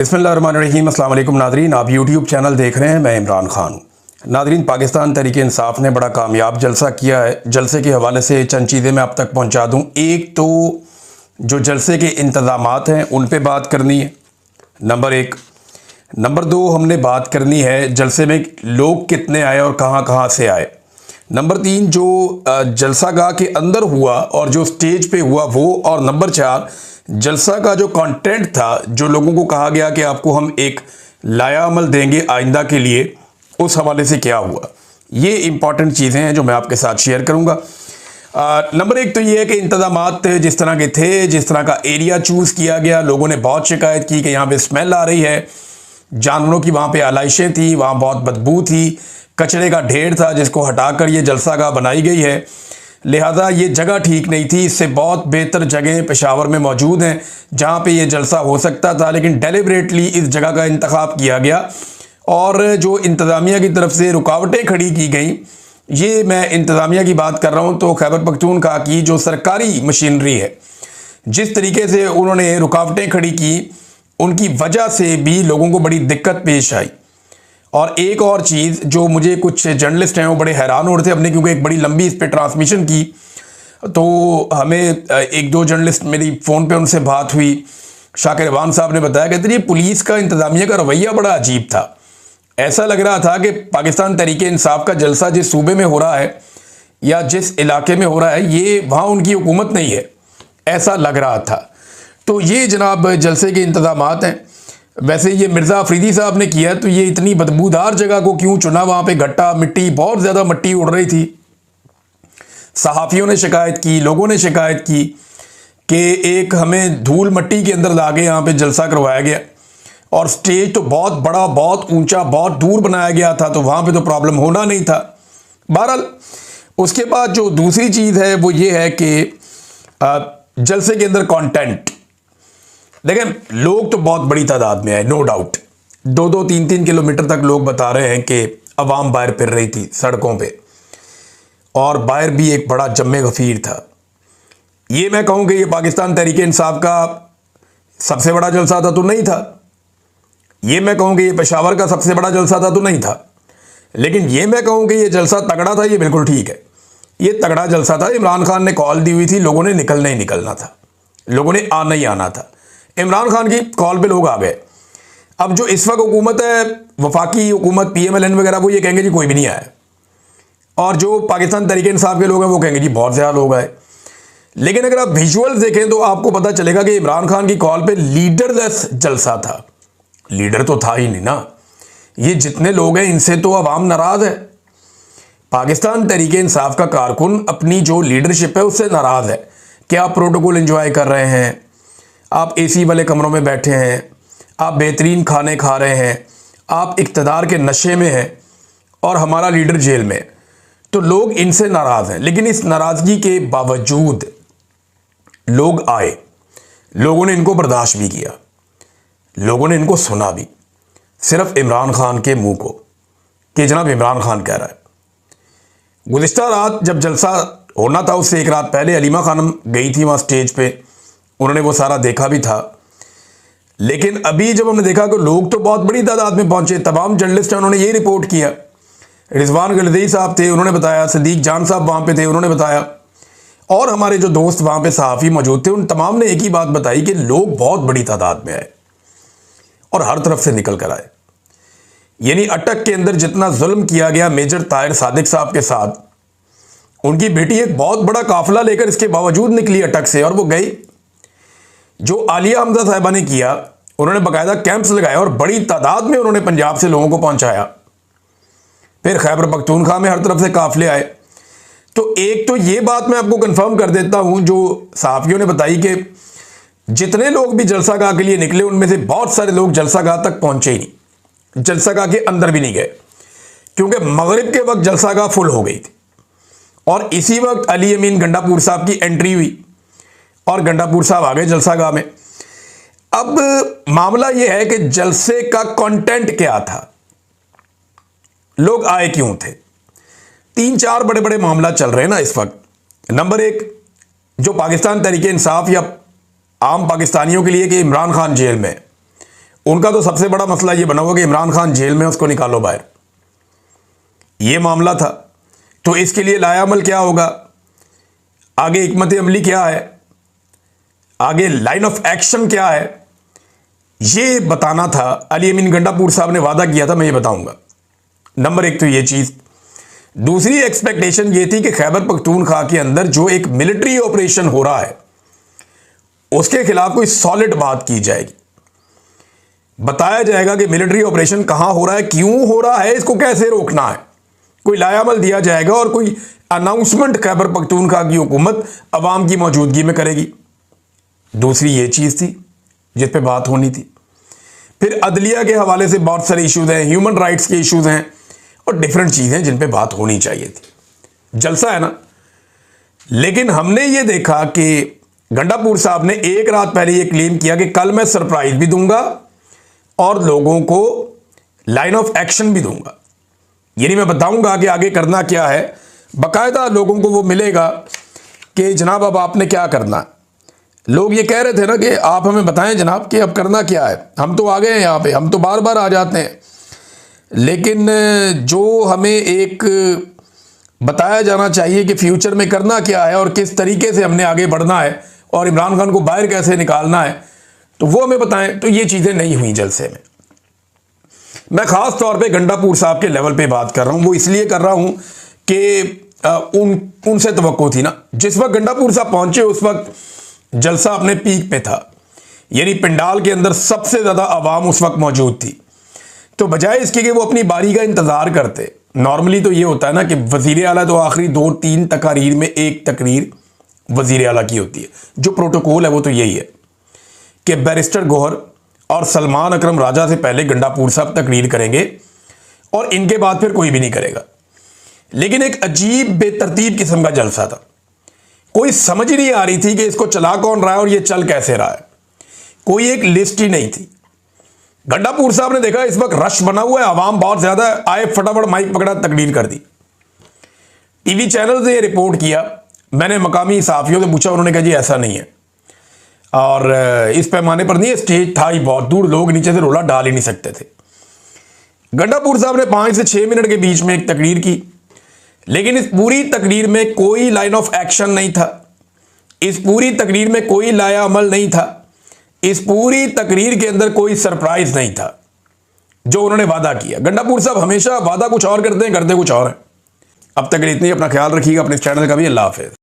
बिस्मिल्लाहिर्रहमानिर्रहीम। अस्सलाम वालेकुम नादरीन, आप यूट्यूब चैनल देख रहे हैं, मैं इमरान खान। नादरीन, पाकिस्तान तहरीक इंसाफ ने बड़ा कामयाब जलसा किया है। जलसे के हवाले से चंद चीज़ें मैं आप तक पहुंचा दूं। एक तो जो जलसे के इंतज़ामात हैं उन पे बात करनी है, नंबर एक। नंबर दो, हमने बात करनी है जलसे में लोग कितने आए और कहाँ कहाँ से आए। नंबर तीन, जो जलसागाह के अंदर हुआ और जो स्टेज पे हुआ वो। और नंबर चार, जलसा का जो कंटेंट था, जो लोगों को कहा गया कि आपको हम एक लाया अमल देंगे आइंदा के लिए, उस हवाले से क्या हुआ। ये इंपॉर्टेंट चीज़ें हैं जो मैं आपके साथ शेयर करूंगा। नंबर एक तो ये है कि इंतज़ामात जिस तरह के थे, जिस तरह का एरिया चूज़ किया गया, लोगों ने बहुत शिकायत की कि यहाँ पे स्मेल आ रही है, जानवरों की वहाँ पे आलाइशें थी, वहाँ बहुत बदबू थी, कचरे का ढेर था जिसको हटाकर ये जलसागाह बनाई गई है। लिहाजा ये जगह ठीक नहीं थी। इससे बहुत बेहतर जगह पेशावर में मौजूद हैं जहाँ पे ये जलसा हो सकता था, लेकिन डेलिबरेटली इस जगह का इंतखाब किया गया। और जो इंतज़ामिया की तरफ से रुकावटें खड़ी की गई, ये मैं इंतज़ामिया की बात कर रहा हूँ, तो खैबर पख्तूनख्वा की जो सरकारी मशीनरी है, जिस तरीके से उन्होंने रुकावटें खड़ी की, उनकी वजह से भी लोगों को बड़ी दिक्कत पेश आई। और एक और चीज़ जो मुझे कुछ जर्नलिस्ट हैं वो बड़े हैरान हो रहे थे अपने, क्योंकि एक बड़ी लंबी इस पर ट्रांसमिशन की, तो हमें एक दो जर्नलिस्ट, मेरी फ़ोन पे उनसे बात हुई, शाकिर अवान साहब ने बताया, कहते ये पुलिस का इंतज़ामिया का रवैया बड़ा अजीब था। ऐसा लग रहा था कि पाकिस्तान तहरीक इंसाफ का जलसा जिस सूबे में हो रहा है या जिस इलाके में हो रहा है, ये वहाँ उनकी हुकूमत नहीं है, ऐसा लग रहा था। तो ये जनाब जलसे के इंतज़ामात हैं। वैसे ये मिर्ज़ा अफरीदी साहब ने किया, तो ये इतनी बदबूदार जगह को क्यों चुना? वहाँ पे गट्टा मिट्टी, बहुत ज़्यादा मिट्टी उड़ रही थी। सहाफ़ियों ने शिकायत की, लोगों ने शिकायत की कि एक हमें धूल मिट्टी के अंदर ला के यहाँ पे जलसा करवाया गया, और स्टेज तो बहुत बड़ा, बहुत ऊंचा, बहुत दूर बनाया गया था, तो वहाँ पे तो प्रॉब्लम होना नहीं था। बहरहाल उसके बाद जो दूसरी चीज़ है वो ये है कि जलसे के अंदर कंटेंट देखें, लोग तो बहुत बड़ी तादाद में आए, नो डाउट। 2-2, 3-3 किलोमीटर तक लोग बता रहे हैं कि अवाम बाहर फिर रही थी सड़कों पे, और बाहर भी एक बड़ा जम्मे गफीर था। ये मैं कहूँ कि ये पाकिस्तान तहरीक इंसाफ का सबसे बड़ा जलसा था तो नहीं था। ये मैं कहूँ कि ये पेशावर का सबसे बड़ा जलसा था तो नहीं था। लेकिन ये मैं कहूँ कि ये जलसा तगड़ा था, ये बिल्कुल ठीक है। ये तगड़ा जलसा था। इमरान खान ने कॉल दी हुई थी, लोगों ने निकलना ही निकलना था, लोगों ने आना ही आना था। इमरान खान की कॉल पे लोग आ गए। अब जो इस वक्त हुकूमत है, वफाकी हुकूमत, PMLN वगैरह, वो ये कहेंगे जी कोई भी नहीं आया, और जो पाकिस्तान तहरीक इंसाफ के लोग हैं वो कहेंगे जी बहुत ज़्यादा लोग आए। लेकिन अगर आप विजुअल्स देखें तो आपको पता चलेगा कि इमरान खान की कॉल पे लीडरलेस जलसा था। लीडर तो था ही नहीं ना। ये जितने लोग हैं इनसे तो अवाम नाराज़ है। पाकिस्तान तहरीक इंसाफ का कारकुन अपनी जो लीडरशिप है उससे नाराज़ है कि आप प्रोटोकॉल एंजॉय कर रहे हैं, आप AC वाले कमरों में बैठे हैं, आप बेहतरीन खाने खा रहे हैं, आप इक़्तिदार के नशे में हैं, और हमारा लीडर जेल में। तो लोग इनसे नाराज़ हैं। लेकिन इस नाराज़गी के बावजूद लोग आए, लोगों ने इनको बर्दाश्त भी किया, लोगों ने इनको सुना भी, सिर्फ इमरान खान के मुंह को कि जनाब इमरान खान कह रहा है। गुज़िश्ता रात जब जलसा होना था उससे एक रात पहले हलीमा खानम गई थी वहाँ स्टेज पे, उन्होंने वो सारा देखा भी था। लेकिन अभी जब हमने देखा कि लोग तो बहुत बड़ी तादाद में पहुंचे, तमाम जर्नलिस्ट हैं उन्होंने ये रिपोर्ट किया। रिजवान गलदी साहब थे, उन्होंने बताया, सदीक जान साहब वहाँ पे थे, उन्होंने बताया, और हमारे जो दोस्त वहाँ पे सहाफ़ी मौजूद थे, उन तमाम ने एक ही बात बताई कि लोग बहुत बड़ी तादाद में आए और हर तरफ से निकल कर आए। यानी अटक के अंदर जितना जुल्म किया गया मेजर ताहिर सादिक साहब के साथ, उनकी बेटी एक बहुत बड़ा काफिला लेकर इसके बावजूद निकली अटक से, और वो गई। जो आलिया हमजा साहिबा ने किया, उन्होंने बाकायदा कैंप्स लगाए और बड़ी तादाद में उन्होंने पंजाब से लोगों को पहुंचाया। फिर खैबर पख्तूनख्वा में हर तरफ से काफिले आए। तो एक तो ये बात मैं आपको कंफर्म कर देता हूं जो सहाफ़ियों ने बताई कि जितने लोग भी जलसागाह के लिए निकले उनमें से बहुत सारे लोग जलसागाह तक पहुंचे ही नहीं, जलसागाह के अंदर भी नहीं गए, क्योंकि मगरिब के वक्त जलसागाह फुल हो गई थी। और इसी वक्त अली अमीन गंडापुर साहब की एंट्री हुई और गंडापुर साहब आ गए जलसागाह में। अब मामला यह है कि जलसे का कंटेंट क्या था, लोग आए क्यों थे। 3-4 बड़े बड़े मामला चल रहे हैं ना इस वक्त। नंबर एक, जो पाकिस्तान तहरीक इंसाफ या आम पाकिस्तानियों के लिए कि इमरान खान जेल में, उनका तो सबसे बड़ा मसला ये बना हुआ कि इमरान खान जेल में, उसको निकालो बाहर, ये मामला था। तो इसके लिए लायामल क्या होगा, आगे हिकमत अमली क्या है, आगे लाइन ऑफ एक्शन क्या है, ये बताना था। अली अमीन गंडापुर साहब ने वादा किया था, मैं ये बताऊंगा। नंबर एक तो ये चीज़। दूसरी एक्सपेक्टेशन ये थी कि खैबर पख्तूनख्वा के अंदर जो एक मिलिट्री ऑपरेशन हो रहा है उसके खिलाफ कोई सॉलिड बात की जाएगी, बताया जाएगा कि मिलिट्री ऑपरेशन कहां हो रहा है, क्यों हो रहा है, इसको कैसे रोकना है, कोई लायामल दिया जाएगा और कोई अनाउंसमेंट खैबर पख्तूनख्वा की हुकूमत अवाम की मौजूदगी में करेगी। दूसरी ये चीज़ थी जिस पे बात होनी थी। फिर अदलिया के हवाले से बहुत सारे इश्यूज हैं, ह्यूमन राइट्स के इश्यूज हैं और डिफरेंट चीज़ें जिन पे बात होनी चाहिए थी। जलसा है ना। लेकिन हमने ये देखा कि गंडापुर साहब ने एक रात पहले ये क्लेम किया कि कल मैं सरप्राइज भी दूंगा और लोगों को लाइन ऑफ एक्शन भी दूंगा, यानी मैं बताऊंगा कि आगे करना क्या है। बाकायदा लोगों को वो मिलेगा कि जनाब अब आपने क्या करना है। लोग ये कह रहे थे ना कि आप हमें बताएं जनाब कि अब करना क्या है, हम तो आ गए हैं यहाँ पे, हम तो बार बार आ जाते हैं, लेकिन जो हमें एक बताया जाना चाहिए कि फ्यूचर में करना क्या है और किस तरीके से हमने आगे बढ़ना है और इमरान खान को बाहर कैसे निकालना है, तो वो हमें बताएं। तो ये चीज़ें नहीं हुई जलसे में। मैं ख़ास तौर पे गंडापुर साहब के लेवल पे बात कर रहा हूँ। वो इसलिए कर रहा हूँ कि उनसे तवक्को थी ना, जिस वक्त गंडापुर साहब पहुँचे उस वक्त जलसा अपने पीक पे था, यानी पंडाल के अंदर सबसे ज़्यादा आवाम उस वक्त मौजूद थी। तो बजाय इसके कि वो अपनी बारी का इंतज़ार करते, नॉर्मली तो ये होता है ना कि वज़ीर आला तो आखिरी 2-3 तकारीर में एक तकरीर वज़ीर आला की होती है। जो प्रोटोकॉल है वो तो यही है कि बैरिस्टर गौहर और सलमान अकरम राजा से पहले गंडापुर साहब तकरीर करेंगे और इनके बाद फिर कोई भी नहीं करेगा। लेकिन एक अजीब बेतरतीब किस्म का जलसा था, कोई समझ ही नहीं आ रही थी कि इसको चला कौन रहा है और ये चल कैसे रहा है, कोई एक लिस्ट ही नहीं थी। गंडापुर साहब ने देखा इस वक्त रश बना हुआ है, आवाम बहुत ज्यादा है, आए फटाफट माइक पकड़ा, तकरीर कर दी। टीवी चैनल से ये रिपोर्ट किया, मैंने मकामी सहाफियों से पूछा, उन्होंने कहा जी ऐसा नहीं है और इस पैमाने पर नहीं है, स्टेज था ही बहुत दूर, लोग नीचे से रोला डाल ही नहीं सकते थे। गंडापुर साहब ने 5 से 6 मिनट के बीच में एक तकरीर की, लेकिन इस पूरी तकरीर में कोई लाइन ऑफ एक्शन नहीं था, इस पूरी तकरीर में कोई लाया अमल नहीं था, इस पूरी तकरीर के अंदर कोई सरप्राइज नहीं था जो उन्होंने वादा किया। गंडापुर साहब हमेशा वादा कुछ और करते हैं, करते कुछ और है। अब तक इतनी, अपना ख्याल रखिएगा, अपने चैनल का भी। अल्लाह हाफिज़।